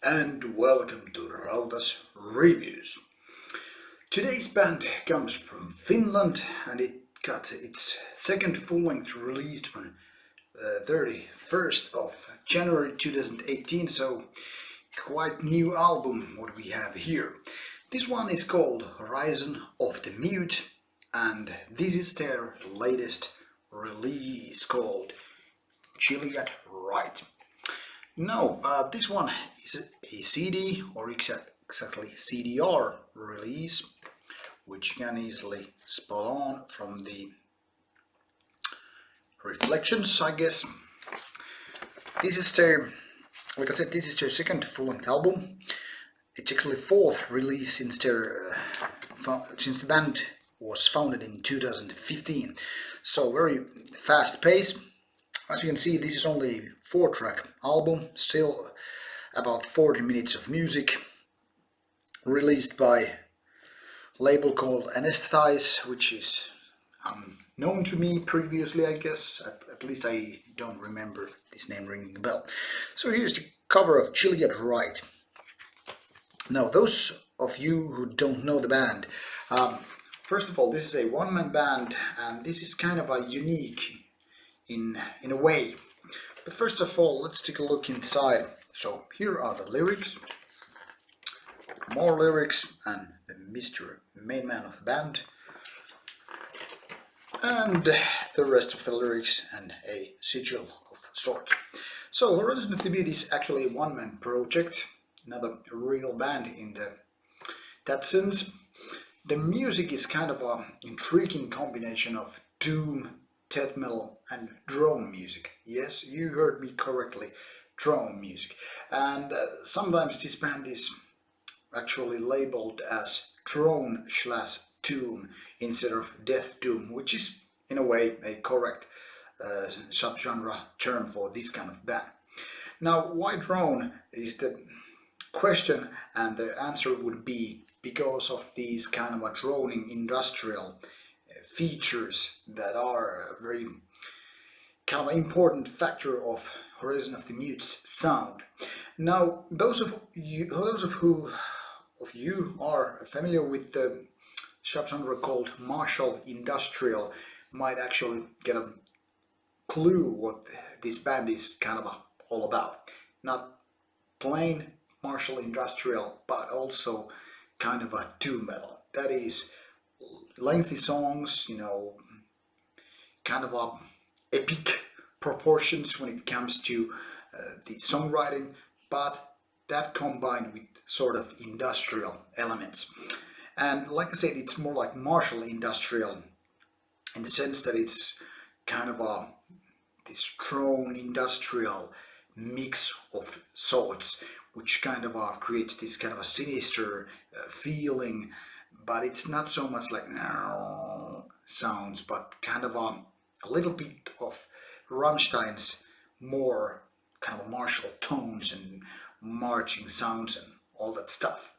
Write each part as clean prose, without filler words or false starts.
And welcome to Rauta's Reviews. Today's band comes from Finland and it got its second full-length released on 31st of January 2018, so quite new album what we have here. This one is called Horizon of the Mute and this is their latest release called Chilliad Rite. No, this one is a CD or exactly CDR release, which you can easily spot on from the reflections, I guess. This is their, like I said, this is their second full-length album. It's actually fourth release since since the band was founded in 2015. So very fast pace. As you can see, this is only a 4-track album, still about 40 minutes of music, released by a label called Anesthetize, which is unknown to me previously, I guess. At least I don't remember this name ringing a bell. So here's the cover of Chilliad Rite. Now, those of you who don't know the band, first of all, this is a one-man band, and this is kind of a unique in a way. But first of all, let's take a look inside. So here are the lyrics, more lyrics, and the Mr. Main Man of the band, and the rest of the lyrics and a sigil of sorts. So Horizon of the Mute is actually a one-man project, another real band in that sense. The music is kind of an intriguing combination of doom, death metal and drone music. Yes, you heard me correctly, drone music. And sometimes this band is actually labeled as drone/doom instead of death doom, which is in a way a correct subgenre term for this kind of band. Now, why drone is the question, and the answer would be because of these kind of a droning industrial features that are a very kind of important factor of Horizon of the Mute's sound. Now, those of you are familiar with the subgenre called martial industrial might actually get a clue what this band is kind of all about. Not plain martial industrial, but also kind of a doom metal. That is lengthy songs, kind of epic proportions when it comes to the songwriting, but that combined with sort of industrial elements. And like I said, it's more like martial industrial in the sense that it's kind of this drone industrial mix of sorts, which kind of creates this kind of a sinister feeling, but it's not so much like sounds, but kind of a little bit of Rammstein's more kind of martial tones and marching sounds and all that stuff.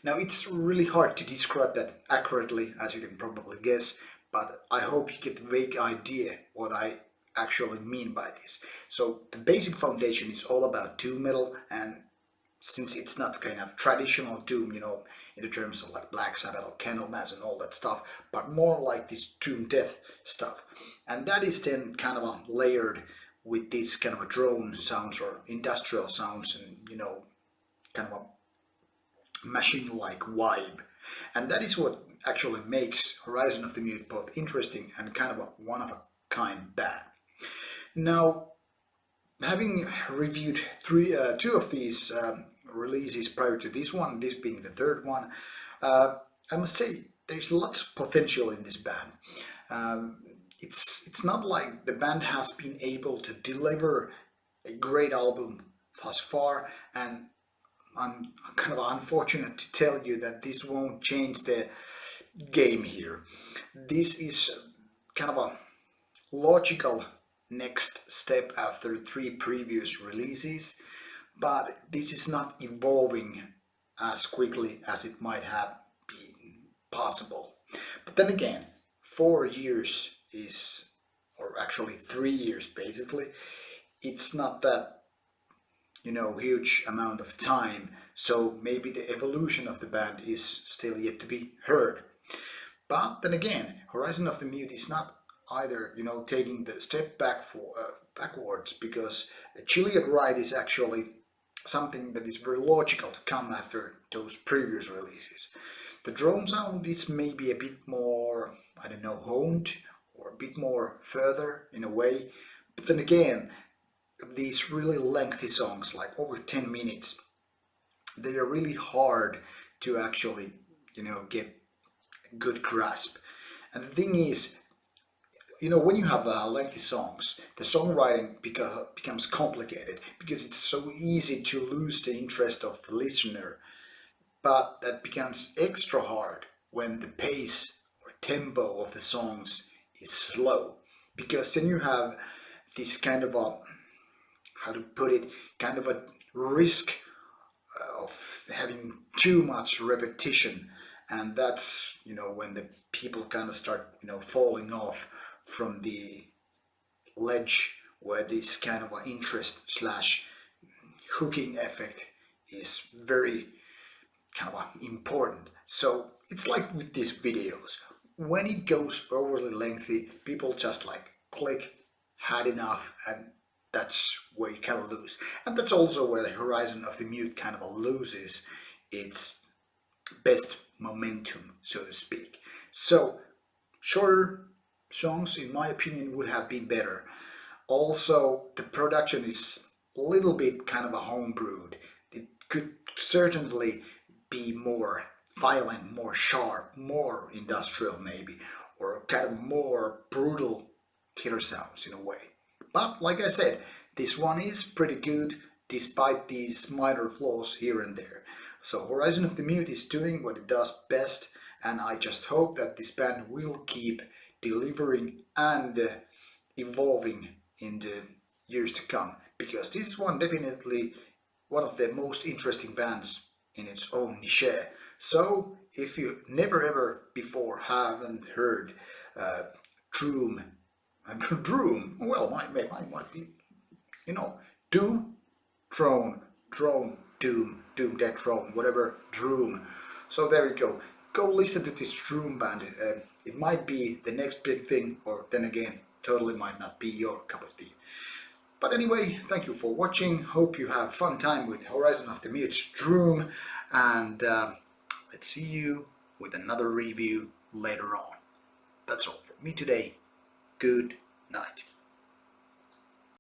Now, it's really hard to describe that accurately, as you can probably guess, but I hope you get a vague idea what I actually mean by this. So the basic foundation is all about doom metal, and since it's not kind of traditional doom, in the terms of like Black Sabbath or Candlemass and all that stuff, but more like this doom death stuff. And that is then kind of layered with this kind of a drone sounds or industrial sounds and, kind of a machine-like vibe. And that is what actually makes Horizon of the Mute both interesting and kind of a one-of-a-kind band. Now, having reviewed two of these releases prior to this one, this being the third one, I must say there's lots of potential in this band. It's not like the band has been able to deliver a great album thus far, and I'm kind of unfortunate to tell you that this won't change the game here. This is kind of a logical next step after 3 previous releases, but this is not evolving as quickly as it might have been possible. But then again, 4 years is, or actually 3 years basically, it's not that huge amount of time, so maybe the evolution of the band is still yet to be heard. But then again, Horizon of the Mute is not either taking the step back for backwards, because Chilliad Rite is actually something that is very logical to come after those previous releases. The drone sound is maybe a bit more, I don't know, honed, or a bit more further in a way. But then again, these really lengthy songs, like over 10 minutes, they are really hard to actually, get a good grasp. And the thing is, when you have lengthy songs, the songwriting becomes complicated, because it's so easy to lose the interest of the listener. But that becomes extra hard when the pace or tempo of the songs is slow, because then you have this kind of a, how to put it, kind of a risk of having too much repetition, and that's when the people kind of start falling off from the ledge, where this kind of an interest slash hooking effect is very kind of important. So it's like with these videos, when it goes overly lengthy, people just like click, had enough, and that's where you kind of lose. And that's also where the Horizon of the Mute kind of loses its best momentum, so to speak. So shorter songs, in my opinion, would have been better. Also, the production is a little bit kind of a homebrewed. It could certainly be more violent, more sharp, more industrial maybe, or kind of more brutal killer sounds in a way. But like I said, this one is pretty good despite these minor flaws here and there. So Horizon of the Mute is doing what it does best, and I just hope that this band will keep delivering and evolving in the years to come, because this is definitely one of the most interesting bands in its own niche. So if you never ever before haven't heard Droom, well, might be, Doom, Drone, Doom, Dead Drone, whatever, Droom. So there you go. Go listen to this Droom band. It might be the next big thing, or then again, totally might not be your cup of tea. But anyway, thank you for watching. Hope you have fun time with Horizon of the Mute's Droom, and let's see you with another review later on. That's all from me today. Good night.